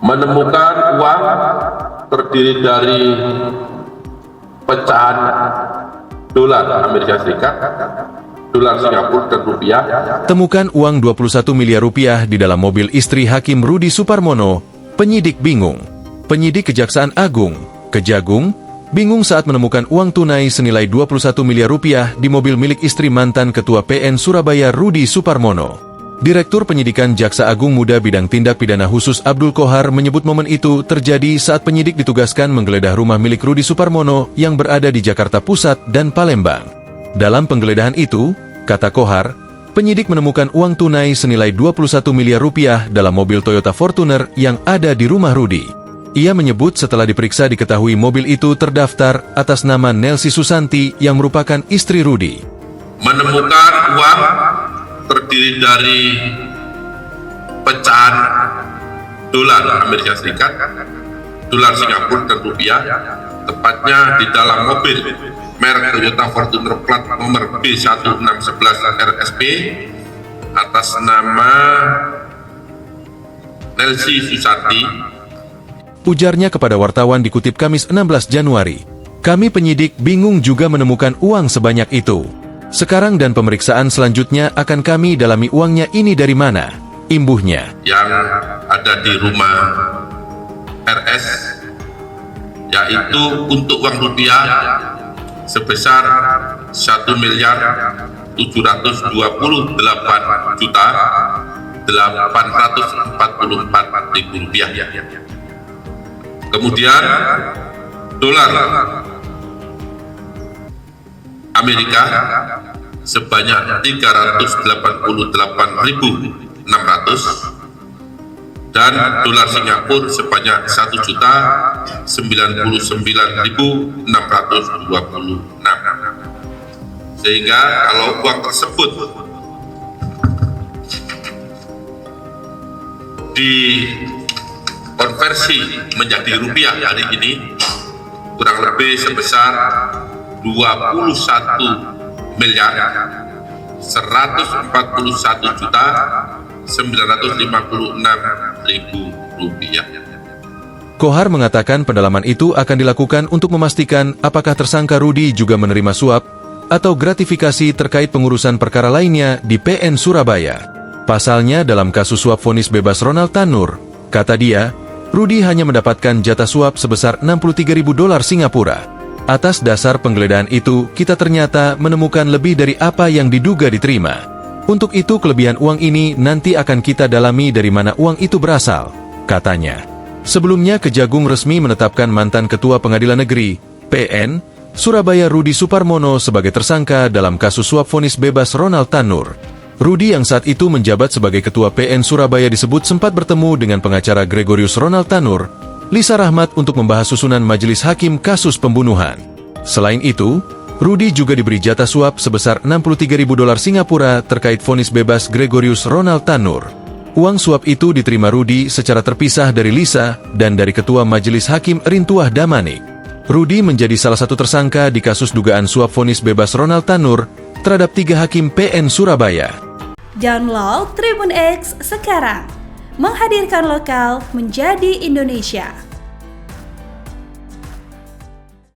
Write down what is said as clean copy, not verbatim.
menemukan uang terdiri dari pecahan dolar Amerika Serikat, dolar Singapura, dan rupiah. Temukan uang 21 miliar rupiah di dalam mobil istri Hakim Rudi Suparmono. Penyidik bingung. Penyidik Kejaksaan Agung, Kejagung, bingung saat menemukan uang tunai senilai 21 miliar rupiah di mobil milik istri mantan Ketua PN Surabaya Rudi Suparmono. Direktur Penyidikan Jaksa Agung Muda Bidang Tindak Pidana Khusus Abdul Kohar menyebut momen itu terjadi saat penyidik ditugaskan menggeledah rumah milik Rudi Suparmono yang berada di Jakarta Pusat dan Palembang. Dalam penggeledahan itu, kata Kohar, penyidik menemukan uang tunai senilai 21 miliar rupiah dalam mobil Toyota Fortuner yang ada di rumah Rudi. Ia menyebut setelah diperiksa diketahui mobil itu terdaftar atas nama Nelsi Susanti yang merupakan istri Rudi. Menemukan uang terdiri dari pecahan dolar Amerika Serikat, dolar Singapura, dan rupiah, tepatnya di dalam mobil merek Toyota Fortuner plat nomor B1611 RSP atas nama Nelsi Susanti. Ujarnya kepada wartawan dikutip Kamis 16 Januari. Kami penyidik bingung juga menemukan uang sebanyak itu. Sekarang dan pemeriksaan selanjutnya akan kami dalami uangnya ini dari mana, imbuhnya. Yang ada di rumah RS, yaitu untuk uang rupiah sebesar 1.728.844.000 rupiah. Kemudian dolar Amerika sebanyak 388.600 dan dolar Singapura sebanyak 1.099.626. Sehingga kalau uang tersebut dikonversi menjadi rupiah hari ini kurang lebih sebesar 21 miliar 141.956.000 rupiah. Kohar mengatakan pendalaman itu akan dilakukan untuk memastikan apakah tersangka Rudi juga menerima suap atau gratifikasi terkait pengurusan perkara lainnya di PN Surabaya. Pasalnya dalam kasus suap vonis bebas Ronald Tanur, kata dia, Rudi hanya mendapatkan jatah suap sebesar 63.000 dolar Singapura. Atas dasar penggeledahan itu, kita ternyata menemukan lebih dari apa yang diduga diterima. Untuk itu kelebihan uang ini nanti akan kita dalami dari mana uang itu berasal, katanya. Sebelumnya Kejagung resmi menetapkan mantan Ketua Pengadilan Negeri, PN, Surabaya Rudi Suparmono sebagai tersangka dalam kasus suap vonis bebas Ronald Tanur. Rudi yang saat itu menjabat sebagai Ketua PN Surabaya disebut sempat bertemu dengan pengacara Gregorius Ronald Tanur, Lisa Rahmat untuk membahas susunan majelis hakim kasus pembunuhan. Selain itu, Rudi juga diberi jatah suap sebesar 63.000 dolar Singapura terkait vonis bebas Gregorius Ronald Tanur. Uang suap itu diterima Rudi secara terpisah dari Lisa dan dari Ketua Majelis Hakim Rintuah Damanik. Rudi menjadi salah satu tersangka di kasus dugaan suap vonis bebas Ronald Tanur terhadap 3 hakim PN Surabaya. Download Tribun X sekarang, menghadirkan lokal menjadi Indonesia.